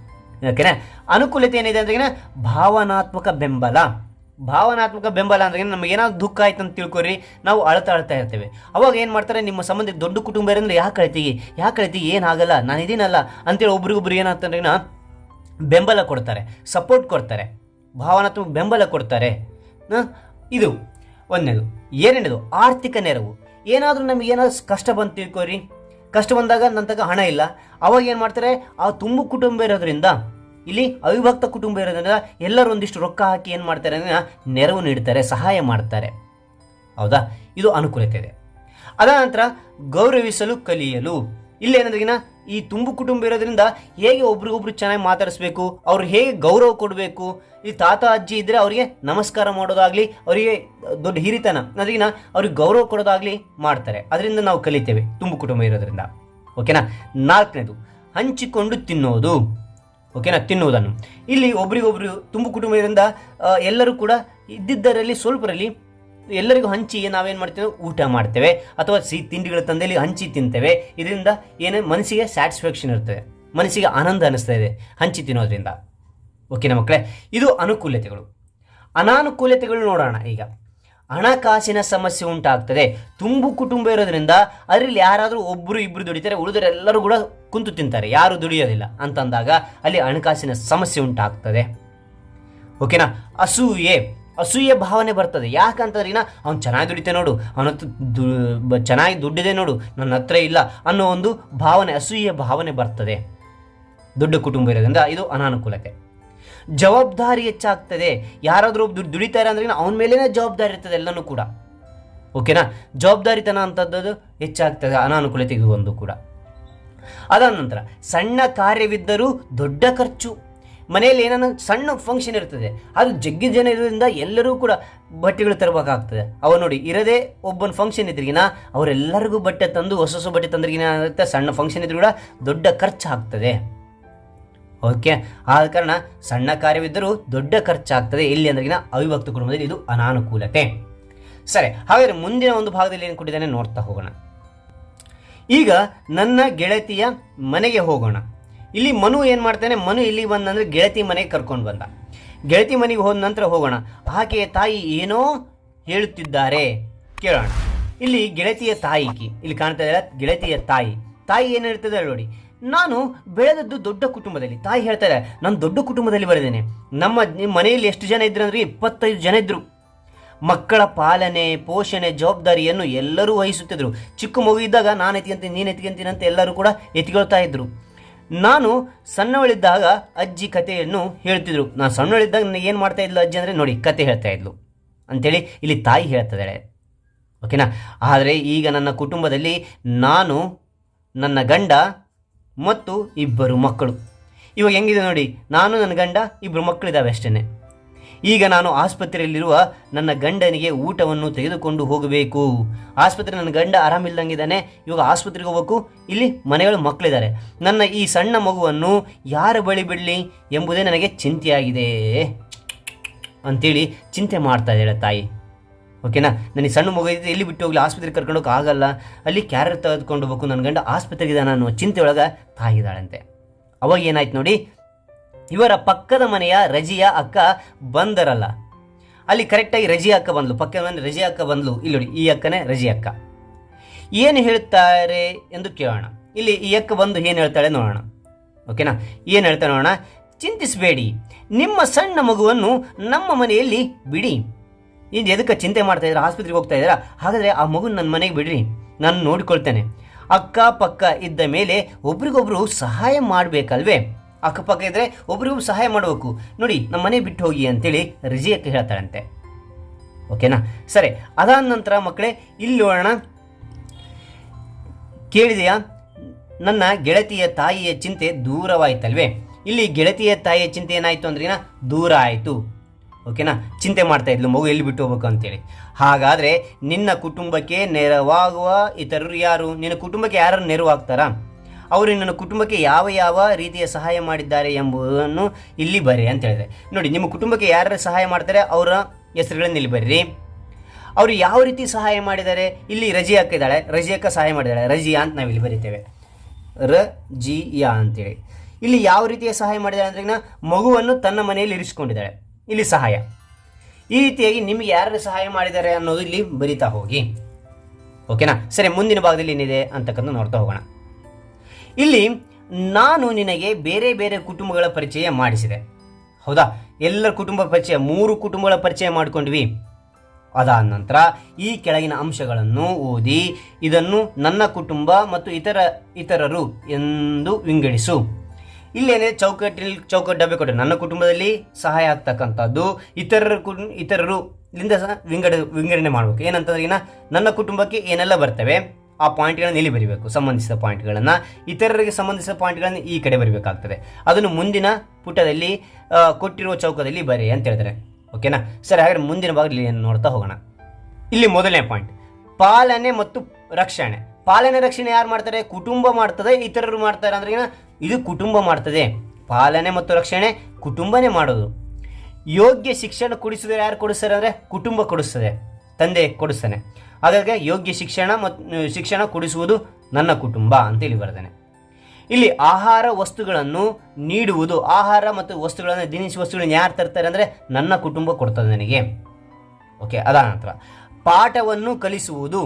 ಓಕೆನಾ? ಅನುಕೂಲತೆ ಏನಿದೆ ಅಂದ್ರೆ ಭಾವನಾತ್ಮಕ ಬೆಂಬಲ. ಭಾವನಾತ್ಮಕ ಬೆಂಬಲ ಅಂದ್ರೆ ನಮಗೆ ಏನಾದ್ರು ದುಃಖ ಆಯ್ತು ಅಂತ ತಿಳ್ಕೊರಿ, ನಾವು ಅಳ್ತಾ ಇರ್ತೇವೆ. ಅವಾಗ ಏನು ಮಾಡ್ತಾರೆ, ನಿಮ್ಮ ಸಂಬಂಧಿಕ ದೊಡ್ಡ ಕುಟುಂಬ ಇರೋದ್ರೆ ಯಾಕೆ ಕಳಿತೀವಿ ಏನಾಗಲ್ಲ, ನಾನು ಇದೀನಲ್ಲ ಅಂತೇಳಿ ಒಬ್ರಿಗೊಬ್ರು ಏನಾಗ್ತಂದ್ರೆ ಬೆಂಬಲ ಕೊಡ್ತಾರೆ, ಸಪೋರ್ಟ್ ಕೊಡ್ತಾರೆ, ಭಾವನಾತ್ಮಕ ಬೆಂಬಲ ಕೊಡ್ತಾರೆ. ಇದು ಒಂದನೇದು. ಎರಡನೇದು ಆರ್ಥಿಕ ನೆರವು. ಏನಾದರೂ ನಮಗೆ ಏನಾದ್ರು ಕಷ್ಟ ಬಂದು ತಿಳ್ಕೊರಿ, ಕಷ್ಟ ಬಂದಾಗ ನನ್ನ ತಗ ಹಣ ಇಲ್ಲ, ಅವಾಗ ಏನು ಮಾಡ್ತಾರೆ, ಆ ತುಂಬ ಕುಟುಂಬ ಇರೋದ್ರಿಂದ, ಇಲ್ಲಿ ಅವಿಭಕ್ತ ಕುಟುಂಬ ಇರೋದ್ರಿಂದ ಎಲ್ಲರೂ ಒಂದಿಷ್ಟು ರೊಕ್ಕ ಹಾಕಿ ಏನು ಮಾಡ್ತಾರೆ ಅಂದರೆ ನೆರವು ನೀಡ್ತಾರೆ, ಸಹಾಯ ಮಾಡ್ತಾರೆ. ಹೌದಾ? ಇದು ಅನುಕೂಲತೆ ಇದೆ. ಅದಾದ ನಂತರ ಗೌರವಿಸಲು ಕಲಿಯಲು. ಇಲ್ಲಿ ಏನಂದ್ರಿಗಿನ ಈ ತುಂಬು ಕುಟುಂಬ ಇರೋದ್ರಿಂದ ಹೇಗೆ ಒಬ್ರಿಗೊಬ್ರು ಚೆನ್ನಾಗಿ ಮಾತಾಡಿಸ್ಬೇಕು, ಅವ್ರಿಗೆ ಹೇಗೆ ಗೌರವ ಕೊಡಬೇಕು. ಈ ತಾತ ಅಜ್ಜಿ ಇದ್ದರೆ ಅವರಿಗೆ ನಮಸ್ಕಾರ ಮಾಡೋದಾಗಲಿ, ಅವರಿಗೆ ದೊಡ್ಡ ಹಿರಿತನ ಅದರಿಗಿನ ಅವ್ರಿಗೆ ಗೌರವ ಕೊಡೋದಾಗಲಿ ಮಾಡ್ತಾರೆ. ಅದರಿಂದ ನಾವು ಕಲಿತೇವೆ ತುಂಬು ಕುಟುಂಬ ಇರೋದ್ರಿಂದ. ಓಕೆನಾ? ನಾಲ್ಕನೇದು ಹಂಚಿಕೊಂಡು ತಿನ್ನೋದು. ಓಕೆನಾ? ತಿನ್ನುವುದನ್ನು ಇಲ್ಲಿ ಒಬ್ರಿಗೊಬ್ರು ತುಂಬು ಕುಟುಂಬ ಇರೋದ್ರಿಂದ ಎಲ್ಲರೂ ಕೂಡ ಇದ್ದಿದ್ದರಲ್ಲಿ ಸ್ವಲ್ಪರಲ್ಲಿ ಎಲ್ಲರಿಗೂ ಹಂಚಿ ನಾವೇನು ಮಾಡ್ತೇವೆ, ಊಟ ಮಾಡ್ತೇವೆ ಅಥವಾ ಸಿಹಿ ತಿಂಡಿಗಳ ತಂದೆಯಲ್ಲಿ ಹಂಚಿ ತಿಂತೇವೆ. ಇದರಿಂದ ಏನೇ ಮನಸ್ಸಿಗೆ ಸ್ಯಾಟಿಸ್ಫ್ಯಾಕ್ಷನ್ ಇರ್ತದೆ, ಮನಸ್ಸಿಗೆ ಆನಂದ ಅನ್ನಿಸ್ತಾ ಇದೆ ಹಂಚಿ ತಿನ್ನೋದ್ರಿಂದ. ಓಕೆನಾ ಮಕ್ಕಳೇ? ಇದು ಅನುಕೂಲತೆಗಳು. ಅನಾನುಕೂಲತೆಗಳು ನೋಡೋಣ. ಈಗ ಹಣಕಾಸಿನ ಸಮಸ್ಯೆ ಉಂಟಾಗ್ತದೆ. ತುಂಬು ಕುಟುಂಬ ಇರೋದ್ರಿಂದ ಅದರಲ್ಲಿ ಯಾರಾದರೂ ಒಬ್ಬರು ಇಬ್ಬರು ದುಡಿತಾರೆ, ಉಳಿದರೆಲ್ಲರೂ ಕೂಡ ಕುಂತು ತಿಂತಾರೆ, ಯಾರು ದುಡಿಯೋದಿಲ್ಲ ಅಂತಂದಾಗ ಅಲ್ಲಿ ಹಣಕಾಸಿನ ಸಮಸ್ಯೆ ಉಂಟಾಗ್ತದೆ. ಓಕೆನಾ? ಅಸೂಯೆ ಭಾವನೆ ಬರ್ತದೆ. ಯಾಕಂತಂದ್ರೆ ಅವ್ನು ಚೆನ್ನಾಗಿ ದುಡಿತೆ ನೋಡು, ಅವನ ಚೆನ್ನಾಗಿ ದುಡ್ಡಿದೆ ನೋಡು, ನನ್ನ ಹತ್ರ ಇಲ್ಲ ಅನ್ನೋ ಒಂದು ಭಾವನೆ, ಅಸೂಯೆ ಭಾವನೆ ಬರ್ತದೆ ದೊಡ್ಡ ಕುಟುಂಬ ಇರೋದ್ರಿಂದ. ಇದು ಅನಾನುಕೂಲತೆ. ಜವಾಬ್ದಾರಿ ಹೆಚ್ಚಾಗ್ತದೆ. ಯಾರಾದರೂ ದುಡಿತಾರೆ ಅಂದ್ರೆ ಅವನ ಮೇಲೇನೆ ಜವಾಬ್ದಾರಿ ಇರ್ತದೆ ಎಲ್ಲನೂ ಕೂಡ. ಓಕೆನಾ? ಜವಾಬ್ದಾರಿತನ ಅಂತದ್ದು ಹೆಚ್ಚಾಗ್ತದೆ. ಅನಾನುಕೂಲತೆ ಇದು ಒಂದು ಕೂಡ. ಅದಾದ ನಂತರ ಸಣ್ಣ ಕಾರ್ಯವಿದ್ದರೂ ದೊಡ್ಡ ಖರ್ಚು. ಮನೆಯಲ್ಲಿ ಏನಾದ್ರು ಸಣ್ಣ ಫಂಕ್ಷನ್ ಇರ್ತದೆ, ಅದು ಜಗ್ಗಿ ಜನ ಇರೋದ್ರಿಂದ ಎಲ್ಲರೂ ಕೂಡ ಬಟ್ಟೆಗಳು ತರಬೇಕಾಗ್ತದೆ. ಅವ ನೋಡಿ ಇರದೇ ಒಬ್ಬನ ಫಂಕ್ಷನ್ ಇದ್ರಿಗಿನ ಅವರೆಲ್ಲರಿಗೂ ಬಟ್ಟೆ ತಂದು ಹೊಸ ಬಟ್ಟೆ ತಂದ್ರಿಗಿನ ಆಗುತ್ತೆ. ಸಣ್ಣ ಫಂಕ್ಷನ್ ಇದ್ರೂ ಕೂಡ ದೊಡ್ಡ ಖರ್ಚು ಆಗ್ತದೆ. ಓಕೆ? ಆದ ಕಾರಣ ಸಣ್ಣ ಕಾರ್ಯವಿದ್ದರೂ ದೊಡ್ಡ ಖರ್ಚಾಗ್ತದೆ. ಇಲ್ಲಿ ಅಂದ್ರಿಗಿನ ಅವಿಭಕ್ತ ಕುಟುಂಬದಲ್ಲಿ ಇದು ಅನಾನುಕೂಲತೆ. ಸರಿ, ಹಾಗಾದರೆ ಮುಂದಿನ ಒಂದು ಭಾಗದಲ್ಲಿ ಏನು ಕೊಟ್ಟಿದ್ದಾನೆ ನೋಡ್ತಾ ಹೋಗೋಣ. ಈಗ ನನ್ನ ಗೆಳತಿಯ ಮನೆಗೆ ಹೋಗೋಣ. ಇಲ್ಲಿ ಮನು ಏನು ಮಾಡ್ತಾನೆ, ಮನು ಇಲ್ಲಿ ಬಂದಂದ್ರೆ ಗೆಳತಿ ಮನೆಗೆ ಕರ್ಕೊಂಡು ಬಂದ. ಗೆಳತಿ ಮನೆಗೆ ಹೋದ ನಂತರ ಹೋಗೋಣ. ಆಕೆಯ ತಾಯಿ ಏನೋ ಹೇಳುತ್ತಿದ್ದಾರೆ, ಕೇಳೋಣ. ಇಲ್ಲಿ ಗೆಳತಿಯ ತಾಯಿಗೆ ಇಲ್ಲಿ ಕಾಣ್ತಾ ಇದ್ದಾರೆ, ಗೆಳತಿಯ ತಾಯಿ ಏನು ಹೇಳ್ತಿದೆ ನೋಡಿ. ನಾನು ಬೆಳೆದದ್ದು ದೊಡ್ಡ ಕುಟುಂಬದಲ್ಲಿ. ತಾಯಿ ಹೇಳ್ತಾರೆ, ನಾನು ದೊಡ್ಡ ಕುಟುಂಬದಲ್ಲಿ ಬೆಳೆದೇನೆ. ನಮ್ಮ ಮನೆಯಲ್ಲಿ ಎಷ್ಟು ಜನ ಇದ್ರು ಅಂದ್ರೆ 25 ಜನ ಇದ್ರು. ಮಕ್ಕಳ ಪಾಲನೆ, ಪೋಷಣೆ, ಜವಾಬ್ದಾರಿಯನ್ನು ಎಲ್ಲರೂ ವಹಿಸುತ್ತಿದ್ರು. ಚಿಕ್ಕ ಮಗು ಇದ್ದಾಗ ನಾನು ಎತ್ಕೊಂತೀನಿ, ನೀನು ಎತ್ಕೊಂತೀನಿ ಅಂತ ಎಲ್ಲರೂ ಕೂಡ ಎತ್ಕೊಳ್ತಾ ಇದ್ರು. ನಾನು ಸಣ್ಣವಳಿದ್ದಾಗ ಅಜ್ಜಿ ಕಥೆಯನ್ನು ಹೇಳ್ತಿದ್ರು. ನಾನು ಸಣ್ಣವಳಿದ್ದಾಗ ನನಗೆ ಏನು ಮಾಡ್ತಾ ಇದ್ಲು ಅಜ್ಜಿ ಅಂದರೆ ನೋಡಿ ಕತೆ ಹೇಳ್ತಾ ಇದ್ಲು ಅಂಥೇಳಿ ಇಲ್ಲಿ ತಾಯಿ ಹೇಳ್ತಿದ್ದಾಳೆ. ಓಕೆನಾ? ಆದರೆ ಈಗ ನನ್ನ ಕುಟುಂಬದಲ್ಲಿ ನಾನು, ನನ್ನ ಗಂಡ ಮತ್ತು 2 ಮಕ್ಕಳು. ಇವಾಗ ಹೆಂಗಿದೆ ನೋಡಿ, ನಾನು, ನನ್ನ ಗಂಡ, 2 ಮಕ್ಕಳಿದ್ದಾವೆ ಅಷ್ಟೇ. ಈಗ ನಾನು ಆಸ್ಪತ್ರೆಯಲ್ಲಿರುವ ನನ್ನ ಗಂಡನಿಗೆ ಊಟವನ್ನು ತೆಗೆದುಕೊಂಡು ಹೋಗಬೇಕು. ಆಸ್ಪತ್ರೆ, ನನ್ನ ಗಂಡ ಆರಾಮಿಲ್ದಂಗಿದ್ದಾನೆ, ಇವಾಗ ಆಸ್ಪತ್ರೆಗೆ ಹೋಗಬೇಕು. ಇಲ್ಲಿ ಮನೆಗಳು ಮಕ್ಕಳಿದ್ದಾರೆ. ನನ್ನ ಈ ಸಣ್ಣ ಮಗುವನ್ನು ಯಾರ ಬಳಿ ಬಿಡಲಿ ಎಂಬುದೇ ನನಗೆ ಚಿಂತೆಯಾಗಿದೆ ಅಂತೇಳಿ ಚಿಂತೆ ಮಾಡ್ತಾ ಇದ್ದಾಳೆ ತಾಯಿ. ಓಕೆನಾ? ನನಗೆ ಸಣ್ಣ ಮಗು ಇದೆ, ಎಲ್ಲಿ ಬಿಟ್ಟು ಹೋಗಲಿ, ಆಸ್ಪತ್ರೆಗೆ ಕರ್ಕೊಂಡೋಗಿ ಆಗಲ್ಲ, ಅಲ್ಲಿ ಕ್ಯಾರೆಟ್ ತೆಗೆದುಕೊಂಡು ಹೋಗ್ಬೇಕು, ನನ್ನ ಗಂಡ ಆಸ್ಪತ್ರೆಗಿದ್ದಾನೆ ಅನ್ನೋ ಚಿಂತೆ ಒಳಗೆ ತಾಯಿ ಇದ್ದಾಳಂತೆ. ಅವಾಗ ಏನಾಯ್ತು ನೋಡಿ, ಇವರ ಪಕ್ಕದ ಮನೆಯ ರಜಿಯಾ ಅಕ್ಕ ಬಂದರಲ್ಲ. ಅಲ್ಲಿ ಕರೆಕ್ಟಾಗಿ ರಜಿಯಾ ಅಕ್ಕ ಬಂದ್ಲು, ಪಕ್ಕದ ಮನೆ ರಜಿಯಾ ಅಕ್ಕ ಬಂದ್ಲು. ಇಲ್ಲಿ ನೋಡಿ, ಈ ಅಕ್ಕನೇ ರಜಿಯಾ ಅಕ್ಕ. ಏನು ಹೇಳ್ತಾರೆ ಎಂದು ಕೇಳೋಣ. ಇಲ್ಲಿ ಈ ಅಕ್ಕ ಬಂದು ಏನು ಹೇಳ್ತಾಳೆ ನೋಡೋಣ. ಓಕೆನಾ? ಏನು ಹೇಳ್ತಾಳೆ ನೋಡೋಣ. ಚಿಂತಿಸಬೇಡಿ, ನಿಮ್ಮ ಸಣ್ಣ ಮಗುವನ್ನು ನಮ್ಮ ಮನೆಯಲ್ಲಿ ಬಿಡಿ. ಇದು ಎದಕ್ಕೆ ಚಿಂತೆ ಮಾಡ್ತಾ ಇದ್ದೀರಾ, ಆಸ್ಪತ್ರೆಗೆ ಹೋಗ್ತಾ ಇದ್ದೀರಾ? ಹಾಗಾದರೆ ಆ ಮಗುನ ನನ್ನ ಮನೆಗೆ ಬಿಡ್ರಿ, ನಾನು ನೋಡಿಕೊಳ್ತೇನೆ. ಅಕ್ಕಪಕ್ಕ ಇದ್ದ ಮೇಲೆ ಒಬ್ರಿಗೊಬ್ರು ಸಹಾಯ ಮಾಡಬೇಕಲ್ವೇ? ಅಕ್ಕಪಕ್ಕ ಇದ್ದರೆ ಒಬ್ರಿಗೊಬ್ರು ಸಹಾಯ ಮಾಡಬೇಕು. ನೋಡಿ, ನಮ್ಮ ಮನೆ ಬಿಟ್ಟು ಹೋಗಿ ಅಂತೇಳಿ ರಜಿಯಕ್ಕೆ ಹೇಳ್ತಾಳಂತೆ. ಓಕೆನಾ? ಸರಿ, ಅದಾದ ನಂತರ ಮಕ್ಕಳೇ ಇಲ್ಲಿ ನೋಡೋಣ. ಕೇಳಿದೆಯಾ, ನನ್ನ ಗೆಳತಿಯ ತಾಯಿಯ ಚಿಂತೆ ದೂರವಾಯ್ತಲ್ವೇ? ಇಲ್ಲಿ ಗೆಳತಿಯ ತಾಯಿಯ ಚಿಂತೆ ಏನಾಯಿತು ಅಂದ್ರಿನ ದೂರ ಆಯಿತು. ಓಕೆನಾ? ಚಿಂತೆ ಮಾಡ್ತಾ ಇದ್ಲು ಮಗು ಎಲ್ಲಿ ಬಿಟ್ಟು ಹೋಗ್ಬೇಕು ಅಂತೇಳಿ. ಹಾಗಾದರೆ ನಿನ್ನ ಕುಟುಂಬಕ್ಕೆ ನೆರವಾಗುವ ಇತರರು ಯಾರು? ನಿನ್ನ ಕುಟುಂಬಕ್ಕೆ ಯಾರು ನೆರವಾಗ್ತಾರಾ? ಅವರು ನಿನ್ನ ಕುಟುಂಬಕ್ಕೆ ಯಾವ ಯಾವ ರೀತಿಯ ಸಹಾಯ ಮಾಡಿದ್ದಾರೆ ಎಂಬುದನ್ನು ಇಲ್ಲಿ ಬರ್ರಿ ಅಂತ ಹೇಳಿದೆ. ನೋಡಿ, ನಿಮ್ಮ ಕುಟುಂಬಕ್ಕೆ ಯಾರು ಸಹಾಯ ಮಾಡ್ತಾರೆ ಅವರ ಹೆಸರುಗಳನ್ನು ಇಲ್ಲಿ ಬರ್ರಿ. ಅವರು ಯಾವ ರೀತಿ ಸಹಾಯ ಮಾಡಿದ್ದಾರೆ? ಇಲ್ಲಿ ರಜಿ ಅಕ್ಕ ಇದ್ದಾಳೆ, ರಜಿ ಅಕ್ಕ ಸಹಾಯ ಮಾಡಿದ್ದಾಳೆ, ರಜಿಯಾ ಅಂತ ನಾವಿಲ್ಲಿ ಬರೀತೇವೆ, ರಜಿಯಾ ಅಂತೇಳಿ. ಇಲ್ಲಿ ಯಾವ ರೀತಿಯ ಸಹಾಯ ಮಾಡಿದ್ದಾಳೆ ಅಂದ್ರೆ ಮಗುವನ್ನು ತನ್ನ ಮನೆಯಲ್ಲಿ ಇರಿಸಿಕೊಂಡಿದ್ದಾಳೆ, ಇಲ್ಲಿ ಸಹಾಯ. ಈ ರೀತಿಯಾಗಿ ನಿಮಗೆ ಯಾರು ಸಹಾಯ ಮಾಡಿದ್ದಾರೆ ಅನ್ನೋದು ಇಲ್ಲಿ ಬರಿತಾ ಹೋಗಿ. ಓಕೆನಾ? ಸರಿ, ಮುಂದಿನ ಭಾಗದಲ್ಲಿ ಏನಿದೆ ಅಂತಕ್ಕಂಥ ನೋಡ್ತಾ ಹೋಗೋಣ. ಇಲ್ಲಿ ನಾನು ನಿನಗೆ ಬೇರೆ ಬೇರೆ ಕುಟುಂಬಗಳ ಪರಿಚಯ ಮಾಡಿಸಿದೆ. ಹೌದಾ? ಎಲ್ಲರ ಕುಟುಂಬ ಪರಿಚಯ, 3 ಕುಟುಂಬಗಳ ಪರಿಚಯ ಮಾಡ್ಕೊಂಡ್ವಿ. ಅದಾದ ನಂತರ ಈ ಕೆಳಗಿನ ಅಂಶಗಳನ್ನು ಓದಿ ಇದನ್ನು ನನ್ನ ಕುಟುಂಬ ಮತ್ತು ಇತರರು ಎಂದು ವಿಂಗಡಿಸು. ಇಲ್ಲೇನೆ ಚೌಕಟ್ಟು ಡಬ್ಬೆ ಕೊಟ್ಟರೆ ನನ್ನ ಕುಟುಂಬದಲ್ಲಿ ಸಹಾಯ ಆಗ್ತಕ್ಕಂಥದ್ದು, ಇತರರು ಇಲ್ಲಿಂದ ಸಹ ವಿಂಗಡಣೆ ಮಾಡಬೇಕು. ಏನಂತಂದ್ರೆ ನನ್ನ ಕುಟುಂಬಕ್ಕೆ ಏನೆಲ್ಲ ಬರ್ತವೆ ಆ ಪಾಯಿಂಟ್ಗಳನ್ನು ಇಲ್ಲಿ ಬರೀಬೇಕು, ಸಂಬಂಧಿಸಿದ ಪಾಯಿಂಟ್ಗಳನ್ನು. ಇತರರಿಗೆ ಸಂಬಂಧಿಸಿದ ಪಾಯಿಂಟ್ಗಳನ್ನು ಈ ಕಡೆ ಬರೀಬೇಕಾಗ್ತದೆ. ಅದನ್ನು ಮುಂದಿನ ಪುಟದಲ್ಲಿ ಕೊಟ್ಟಿರುವ ಚೌಕದಲ್ಲಿ ಬರೀ ಅಂತ ಹೇಳ್ತಾರೆ. ಓಕೆನಾ? ಸರಿ, ಹಾಗಾದ್ರೆ ಮುಂದಿನ ಭಾಗದಲ್ಲಿ ನೋಡ್ತಾ ಹೋಗೋಣ. ಇಲ್ಲಿ ಮೊದಲನೇ ಪಾಯಿಂಟ್, ಪಾಲನೆ ಮತ್ತು ರಕ್ಷಣೆ. ಪಾಲನೆ ರಕ್ಷಣೆ ಯಾರು ಮಾಡ್ತಾರೆ? ಕುಟುಂಬ ಮಾಡ್ತದೆ, ಇತರರು ಮಾಡ್ತಾರೆ. ಅಂದ್ರೆ ಇದು ಕುಟುಂಬ ಮಾಡ್ತದೆ. ಪಾಲನೆ ಮತ್ತು ರಕ್ಷಣೆ ಕುಟುಂಬನೇ ಮಾಡೋದು. ಯೋಗ್ಯ ಶಿಕ್ಷಣ ಕೊಡಿಸಿದ್ರೆ ಯಾರು ಕೊಡಿಸ್ತಾರೆ ಅಂದರೆ ಕುಟುಂಬ ಕೊಡಿಸ್ತದೆ, ತಂದೆ ಕೊಡಿಸ್ತಾನೆ. ಹಾಗಾಗಿ ಯೋಗ್ಯ ಶಿಕ್ಷಣ ಕೊಡಿಸುವುದು ನನ್ನ ಕುಟುಂಬ ಅಂತೇಳಿ ಬರ್ತೇನೆ. ಇಲ್ಲಿ ಆಹಾರ ವಸ್ತುಗಳನ್ನು ನೀಡುವುದು, ಆಹಾರ ಮತ್ತು ವಸ್ತುಗಳನ್ನು, ದಿನಸಿ ವಸ್ತುಗಳನ್ನು ಯಾರು ತರ್ತಾರೆ ಅಂದರೆ ನನ್ನ ಕುಟುಂಬ ಕೊಡ್ತದೆ ನನಗೆ. ಓಕೆ, ಅದಾದ ನಂತರ ಪಾಠವನ್ನು ಕಲಿಸುವುದು.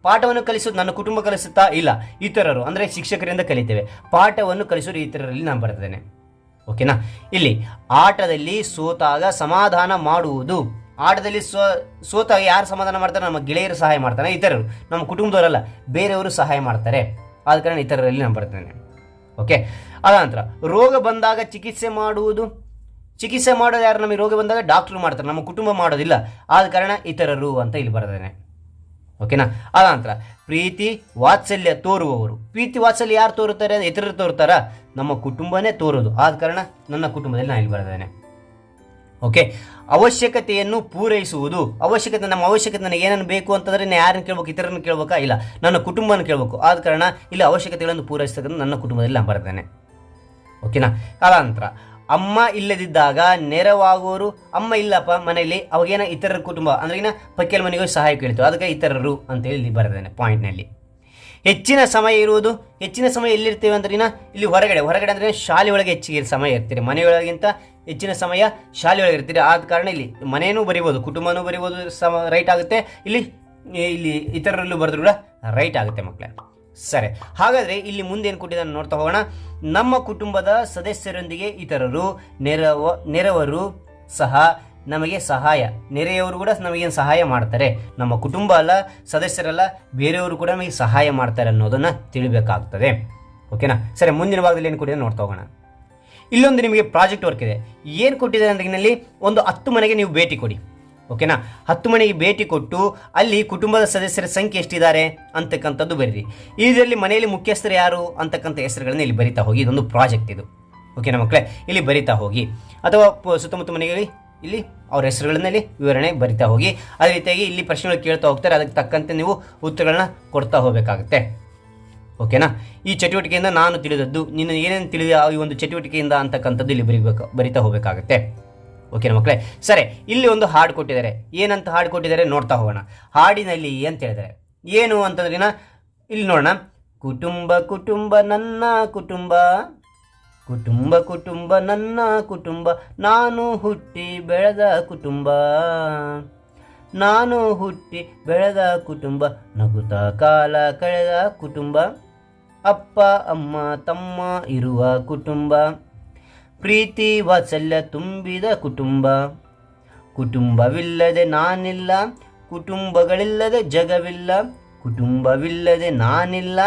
ಪಾಠವನ್ನು ಕಲಿಸೋದು ನನ್ನ ಕುಟುಂಬ ಕಲಿಸುತ್ತಾ? ಇಲ್ಲ, ಇತರರು ಅಂದರೆ ಶಿಕ್ಷಕರಿಂದ ಕಲಿತೇವೆ. ಪಾಠವನ್ನು ಕಲಿಸೋದು ಇತರರಲ್ಲಿ ನಾನು ಬರ್ತೇನೆ. ಓಕೆನಾ? ಇಲ್ಲಿ ಆಟದಲ್ಲಿ ಸೋತಾಗ ಸಮಾಧಾನ ಮಾಡುವುದು. ಆಟದಲ್ಲಿ ಸೋತಾಗ ಯಾರು ಸಮಾಧಾನ ಮಾಡ್ತಾರೆ? ನಮ್ಮ ಗೆಳೆಯರು ಸಹಾಯ ಮಾಡ್ತಾರೆ, ಇತರರು, ನಮ್ಮ ಕುಟುಂಬದವರಲ್ಲ, ಬೇರೆಯವರು ಸಹಾಯ ಮಾಡ್ತಾರೆ. ಆದ ಕಾರಣ ಇತರರಲ್ಲಿ ನಾನು ಬರ್ತೇನೆ. ಓಕೆ, ಅದ ನಂತರ ರೋಗ ಬಂದಾಗ ಚಿಕಿತ್ಸೆ ಮಾಡುವುದು. ಚಿಕಿತ್ಸೆ ಮಾಡೋದು ಯಾರು? ನಮಗೆ ರೋಗ ಬಂದಾಗ ಡಾಕ್ಟ್ರು ಮಾಡ್ತಾರೆ, ನಮ್ಮ ಕುಟುಂಬ ಮಾಡೋದಿಲ್ಲ. ಆದ ಕಾರಣ ಇತರರು ಅಂತ ಇಲ್ಲಿ ಬರ್ತೇನೆ. ಓಕೆನಾ? ಅದ ನಂತರ ಪ್ರೀತಿ ವಾತ್ಸಲ್ಯ ತೋರುವವರು. ಪ್ರೀತಿ ವಾತ್ಸಲ್ಯ ಯಾರು ತೋರುತ್ತಾರೆ? ಇತರರು ತೋರುತ್ತಾರ? ನಮ್ಮ ಕುಟುಂಬನೇ ತೋರೋದು. ಆದ ಕಾರಣ ನನ್ನ ಕುಟುಂಬದಲ್ಲಿ ನಾನು ಇಲ್ಲಿ ಬರ್ತೇನೆ. ಓಕೆ, ಅವಶ್ಯಕತೆಯನ್ನು ಪೂರೈಸುವುದು. ನಮ್ಮ ಅವಶ್ಯಕತೆ ನನಗೆ ಏನನ್ನು ಬೇಕು ಅಂತಂದರೆ ನಾನು ಯಾರನ್ನು ಕೇಳ್ಬೇಕು? ಇತರನ್ನು ಕೇಳ್ಬೇಕಾ? ಇಲ್ಲ, ನನ್ನ ಕುಟುಂಬನ ಕೇಳಬೇಕು. ಆದ ಕಾರಣ ಇಲ್ಲಿ ಅವಶ್ಯಕತೆಗಳನ್ನು ಪೂರೈಸ್ತಕ್ಕಂಥ ನನ್ನ ಕುಟುಂಬದಲ್ಲಿ ನಾನು ಬರ್ತೇನೆ. ಓಕೆನಾ? ಅದ ನಂತರ ಅಮ್ಮ ಇಲ್ಲದಿದ್ದಾಗ ನೆರವಾಗುವರು. ಅಮ್ಮ ಇಲ್ಲಪ್ಪ ಮನೆಯಲ್ಲಿ, ಅವಾಗೇನ ಇತರರ ಕುಟುಂಬ ಅಂದ್ರೆ ಪಕ್ಕೆಲ ಮನೆಗೆ ಸಹಾಯ ಕೇಳ್ತು, ಅದಕ್ಕೆ ಇತರರು ಅಂತೇಳಿ ಇಲ್ಲಿ ಬರ್ತೇನೆ ಪಾಯಿಂಟ್ನಲ್ಲಿ. ಹೆಚ್ಚಿನ ಸಮಯ ಇರುವುದು. ಹೆಚ್ಚಿನ ಸಮಯ ಎಲ್ಲಿರ್ತೇವೆ ಅಂದ್ರೆ ಇಲ್ಲಿ ಹೊರಗಡೆ ಅಂದರೆ ಶಾಲೆ ಒಳಗೆ ಹೆಚ್ಚಿಗೆ ಸಮಯ ಇರ್ತೀರಿ. ಮನೆಯೊಳಗಿಂತ ಹೆಚ್ಚಿನ ಸಮಯ ಶಾಲೆ ಒಳಗೆ ಇರ್ತೀರಿ. ಆದ ಕಾರಣ ಇಲ್ಲಿ ಮನೆಯೂ ಬರಿಬೋದು, ಕುಟುಂಬನೂ ಬರಿಬೋದು, ರೈಟ್ ಆಗುತ್ತೆ. ಇಲ್ಲಿ ಇತರರಲ್ಲೂ ಬರೆದ್ರು ಕೂಡ ರೈಟ್ ಆಗುತ್ತೆ ಮಕ್ಕಳೇ. ಸರಿ, ಹಾಗಾದರೆ ಇಲ್ಲಿ ಮುಂದೇನು ಕೊಟ್ಟಿದ್ದಾನೆ ನೋಡ್ತಾ ಹೋಗೋಣ. ನಮ್ಮ ಕುಟುಂಬದ ಸದಸ್ಯರೊಂದಿಗೆ ಇತರರು, ನೆರವರು ಸಹ ನಮಗೆ ಸಹಾಯ, ನೆರೆಯವರು ಕೂಡ ನಮಗೇನು ಸಹಾಯ ಮಾಡ್ತಾರೆ. ನಮ್ಮ ಕುಟುಂಬ ಅಲ್ಲ, ಸದಸ್ಯರಲ್ಲ, ಬೇರೆಯವರು ಕೂಡ ನಮಗೆ ಸಹಾಯ ಮಾಡ್ತಾರೆ ಅನ್ನೋದನ್ನು ತಿಳಿಬೇಕಾಗ್ತದೆ. ಓಕೆನಾ? ಸರಿ, ಮುಂದಿನ ಭಾಗದಲ್ಲಿ ಏನು ಕೊಟ್ಟಿದೆ ನೋಡ್ತಾ ಹೋಗೋಣ. ಇಲ್ಲೊಂದು ನಿಮಗೆ ಪ್ರಾಜೆಕ್ಟ್ ವರ್ಕ್ ಇದೆ. ಏನು ಕೊಟ್ಟಿದ್ದಾರೆ ಅಂದ್ರೆ ಇದರಲ್ಲಿ ಒಂದು 10 ಮನೆಗೆ ನೀವು ಭೇಟಿ ಕೊಡಿ. ಓಕೆನಾ? 10 ಮನೆಗೆ ಭೇಟಿ ಕೊಟ್ಟು ಅಲ್ಲಿ ಕುಟುಂಬದ ಸದಸ್ಯರ ಸಂಖ್ಯೆ ಎಷ್ಟಿದ್ದಾರೆ ಅಂತಕ್ಕಂಥದ್ದು ಬರೀರಿ. ಇದರಲ್ಲಿ ಮನೆಯಲ್ಲಿ ಮುಖ್ಯಸ್ಥರು ಯಾರು ಅಂತಕ್ಕಂಥ ಹೆಸರುಗಳನ್ನ ಇಲ್ಲಿ ಬರಿತಾ ಹೋಗಿ. ಇದೊಂದು ಪ್ರಾಜೆಕ್ಟ್ ಇದು. ಓಕೆನಾ ಮಕ್ಕಳೇ? ಇಲ್ಲಿ ಬರಿತಾ ಹೋಗಿ, ಅಥವಾ ಸುತ್ತಮುತ್ತ ಮನೆಯಲ್ಲಿ ಇಲ್ಲಿ ಅವ್ರ ಹೆಸರುಗಳನ್ನ ಇಲ್ಲಿ ವಿವರಣೆ ಬರಿತಾ ಹೋಗಿ. ಅದೇ ರೀತಿಯಾಗಿ ಇಲ್ಲಿ ಪ್ರಶ್ನೆಗಳು ಕೇಳ್ತಾ ಹೋಗ್ತಾರೆ, ಅದಕ್ಕೆ ತಕ್ಕಂತೆ ನೀವು ಉತ್ತರಗಳನ್ನ ಕೊಡ್ತಾ ಹೋಗಬೇಕಾಗುತ್ತೆ. ಓಕೆನಾ? ಈ ಚಟುವಟಿಕೆಯಿಂದ ನಾನು ತಿಳಿದದ್ದು, ನೀನು ಏನೇನು ತಿಳಿದ ಈ ಒಂದು ಚಟುವಟಿಕೆಯಿಂದ ಅಂತಕ್ಕಂಥದ್ದು ಇಲ್ಲಿ ಬರಿತಾ ಹೋಗಬೇಕಾಗುತ್ತೆ. ಓಕೆನಾ ಮಕ್ಕಳೇ? ಸರಿ, ಇಲ್ಲಿ ಒಂದು ಹಾಡು ಕೊಟ್ಟಿದ್ದಾರೆ. ಏನಂತ ಹಾಡು ಕೊಟ್ಟಿದ್ದಾರೆ ನೋಡ್ತಾ ಹೋಗೋಣ. ಹಾಡಿನಲ್ಲಿ ಅಂತ ಹೇಳಿದ್ದಾರೆ ಏನು ಅಂತಂದ್ರೆ ಇಲ್ಲಿ ನೋಡೋಣ. ಕುಟುಂಬ ಕುಟುಂಬ ನನ್ನ ಕುಟುಂಬ, ಕುಟುಂಬ ಕುಟುಂಬ ನನ್ನ ಕುಟುಂಬ, ನಾನು ಹುಟ್ಟಿ ಬೆಳೆದ ಕುಟುಂಬ, ನಾನು ಹುಟ್ಟಿ ಬೆಳೆದ ಕುಟುಂಬ, ನಗುತ್ತಾ ಕಾಲ ಕಳೆದ ಕುಟುಂಬ, ಅಪ್ಪ ಅಮ್ಮ ತಮ್ಮ ಇರುವ ಕುಟುಂಬ, ಪ್ರೀತಿ ವಾತ್ಸಲ್ಯ ತುಂಬಿದ ಕುಟುಂಬ. ಕುಟುಂಬವಿಲ್ಲದೆ ನಾನಿಲ್ಲ, ಕುಟುಂಬಗಳಿಲ್ಲದೆ ಜಗವಿಲ್ಲ. ಕುಟುಂಬವಿಲ್ಲದೆ ನಾನಿಲ್ಲ,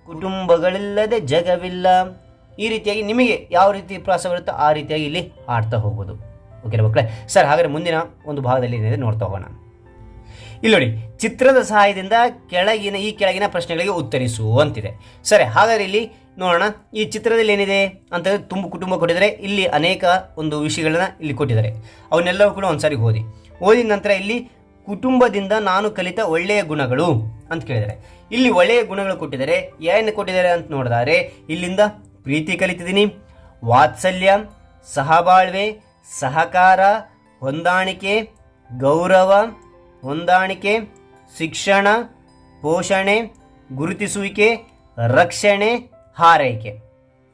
ಕುಟುಂಬಗಳಿಲ್ಲದೆ ಜಗವಿಲ್ಲ. ಈ ರೀತಿಯಾಗಿ ನಿಮಗೆ ಯಾವ ರೀತಿ ಪ್ರಾಸ ಬರುತ್ತೋ ಆ ರೀತಿಯಾಗಿ ಇಲ್ಲಿ ಆಡ್ತಾ ಹೋಗ್ಬೋದು. ಓಕೆನಾ ಮಕ್ಕಳೇ? ಸರ್, ಹಾಗಾದರೆ ಮುಂದಿನ ಒಂದು ಭಾಗದಲ್ಲಿ ಏನಿದೆ ನೋಡ್ತಾ ಹೋಗೋಣ. ಇಲ್ಲಿ ನೋಡಿ, ಚಿತ್ರದ ಸಹಾಯದಿಂದ ಈ ಕೆಳಗಿನ ಪ್ರಶ್ನೆಗಳಿಗೆ ಉತ್ತರಿಸು ಅಂತಿದೆ. ಸರಿ, ಹಾಗಾದರೆ ಇಲ್ಲಿ ನೋಡೋಣ. ಈ ಚಿತ್ರದಲ್ಲಿ ಏನಿದೆ ಅಂತಂದರೆ ಕುಟುಂಬ ಕೊಟ್ಟಿದ್ದಾರೆ. ಇಲ್ಲಿ ಅನೇಕ ಒಂದು ವಿಷಯಗಳನ್ನ ಇಲ್ಲಿ ಕೊಟ್ಟಿದ್ದಾರೆ. ಅವನ್ನೆಲ್ಲವೂ ಕೂಡ ಒಂದ್ಸಾರಿ ಓದಿದ ನಂತರ ಇಲ್ಲಿ ಕುಟುಂಬದಿಂದ ನಾನು ಕಲಿತ ಒಳ್ಳೆಯ ಗುಣಗಳು ಅಂತ ಕೇಳಿದ್ದಾರೆ. ಇಲ್ಲಿ ಒಳ್ಳೆಯ ಗುಣಗಳು ಕೊಟ್ಟಿದ್ದಾರೆ. ಏನು ಕೊಟ್ಟಿದ್ದಾರೆ ಅಂತ ನೋಡಿದರೆ ಇಲ್ಲಿಂದ ಪ್ರೀತಿ ಕಲಿತಿದ್ದೀನಿ, ವಾತ್ಸಲ್ಯ, ಸಹಬಾಳ್ವೆ, ಸಹಕಾರ, ಹೊಂದಾಣಿಕೆ, ಗೌರವ, ಹೊಂದಾಣಿಕೆ, ಶಿಕ್ಷಣ, ಪೋಷಣೆ, ಗುರುತಿಸುವಿಕೆ, ರಕ್ಷಣೆ, ಹಾರೈಕೆ.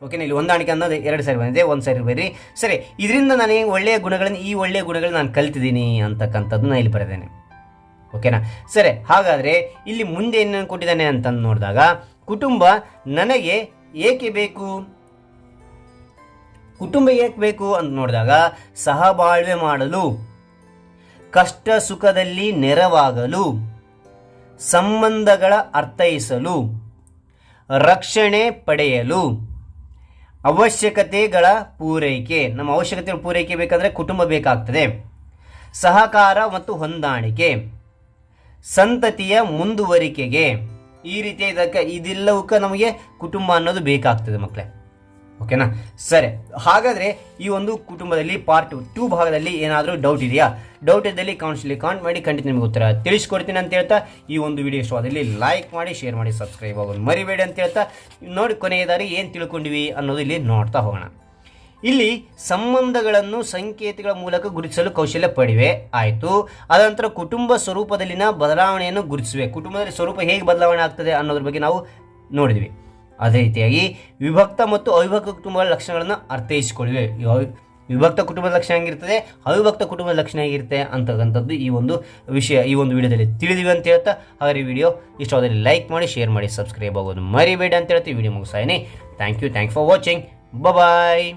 ಓಕೆನಾ? ಇಲ್ಲಿ ಹೊಂದಾಣಿಕೆ ಅನ್ನೋದು 2 ಸಾರಿ ಬಂದಿದೆ, 1 ಸಾರಿ ಬರೀ. ಸರಿ, ಇದರಿಂದ ನನಗೆ ಈ ಒಳ್ಳೆಯ ಗುಣಗಳನ್ನು ನಾನು ಕಲ್ತಿದ್ದೀನಿ ಅಂತಕ್ಕಂಥದ್ದು ನಾನು ಇಲ್ಲಿ ಬರೆದೇನೆ. ಓಕೆನಾ? ಸರಿ, ಹಾಗಾದರೆ ಇಲ್ಲಿ ಮುಂದೆ ಏನೇನು ಕೊಟ್ಟಿದ್ದಾನೆ ಅಂತ ನೋಡಿದಾಗ, ಕುಟುಂಬ ನನಗೆ ಏಕೆ ಬೇಕು? ಕುಟುಂಬ ಏಕೆ ಬೇಕು ಅಂತ ನೋಡಿದಾಗ, ಸಹಬಾಳ್ವೆ ಮಾಡಲು, ಕಷ್ಟ ಸುಖದಲ್ಲಿ ನೆರವಾಗಲು, ಸಂಬಂಧಗಳ ಅರ್ಥೈಸಲು, ರಕ್ಷಣೆ ಪಡೆಯಲು, ಅವಶ್ಯಕತೆಗಳ ಪೂರೈಕೆ. ನಮ್ಮ ಅವಶ್ಯಕತೆಗಳ ಪೂರೈಕೆ ಬೇಕಂದರೆ ಕುಟುಂಬ ಬೇಕಾಗ್ತದೆ. ಸಹಕಾರ ಮತ್ತು ಹೊಂದಾಣಿಕೆ, ಸಂತತಿಯ ಮುಂದುವರಿಕೆಗೆ. ಈ ರೀತಿಯ ಇದೆಲ್ಲವಕ್ಕೆ ನಮಗೆ ಕುಟುಂಬ ಅನ್ನೋದು ಬೇಕಾಗ್ತದೆ ಮಕ್ಕಳೇ. ಓಕೆನಾ? ಸರಿ, ಹಾಗಾದರೆ ಈ ಒಂದು ಕುಟುಂಬದಲ್ಲಿ ಪಾರ್ಟ್ 2 ಭಾಗದಲ್ಲಿ ಏನಾದರೂ ಡೌಟ್ ಇದೆಯಾ? ಡೌಟ್ ಇದ್ದಲ್ಲಿ ಕಾಮೆಂಟ್ ಮಾಡಿ, ಖಂಡಿತ ನಿಮಗೆ ಉತ್ತರ ತಿಳಿಸ್ಕೊಡ್ತೀನಿ ಅಂತ ಹೇಳ್ತಾ, ಈ ಒಂದು ವಿಡಿಯೋ ಇಷ್ಟವಾದಲ್ಲಿ ಲೈಕ್ ಮಾಡಿ, ಶೇರ್ ಮಾಡಿ, ಸಬ್ಸ್ಕ್ರೈಬ್ ಆಗೋದು ಮರಿಬೇಡಿ ಅಂತ ಹೇಳ್ತಾ, ನೋಡಿ ಕೊನೆಯದಾರಿ ಏನು ತಿಳ್ಕೊಂಡಿವಿ ಅನ್ನೋದು ಇಲ್ಲಿ ನೋಡ್ತಾ ಹೋಗೋಣ. ಇಲ್ಲಿ ಸಂಬಂಧಗಳನ್ನು ಸಂಕೇತಗಳ ಮೂಲಕ ಗುರುತಿಸಲು ಕೌಶಲ್ಯ ಪಡಿವೆ ಆಯಿತು. ಅದಂತರ ಕುಟುಂಬ ಸ್ವರೂಪದಲ್ಲಿನ ಬದಲಾವಣೆಯನ್ನು ಗುರುತಿಸುವೆ. ಕುಟುಂಬದಲ್ಲಿ ಸ್ವರೂಪ ಹೇಗೆ ಬದಲಾವಣೆ ಆಗ್ತದೆ ಅನ್ನೋದ್ರ ಬಗ್ಗೆ ನಾವು ನೋಡಿದ್ವಿ. ಅದೇ ರೀತಿಯಾಗಿ ವಿಭಕ್ತ ಮತ್ತು ಅವಿಭಕ್ತ ಕುಟುಂಬಗಳ ಲಕ್ಷಣಗಳನ್ನು ಅರ್ಥೈಸಿಕೊಳ್ಳಿವೆ. ವಿಭಕ್ತ ಕುಟುಂಬದ ಲಕ್ಷಣ ಹೇಗಿರ್ತದೆ, ಅವಿಭಕ್ತ ಕುಟುಂಬದ ಲಕ್ಷಣ ಹೇಗಿರುತ್ತೆ ಅಂತಕ್ಕಂಥದ್ದು ಈ ಒಂದು ವಿಷಯ ಈ ಒಂದು ವಿಡಿಯೋದಲ್ಲಿ ತಿಳಿದಿವಿ ಅಂತ ಹೇಳ್ತಾ, ಹಾಗಾದ್ರೆ ಈ ವಿಡಿಯೋ ಇಷ್ಟವಾದಲ್ಲಿ ಲೈಕ್ ಮಾಡಿ, ಶೇರ್ ಮಾಡಿ, ಸಬ್ಸ್ಕ್ರೈಬ್ ಆಗೋದು ಮರಿಬೇಡಿ ಅಂತ ಹೇಳ್ತೀವಿ. ವಿಡಿಯೋ ಮುಗಿಸಾಯಿನಿ. Thank you for watching. Bye.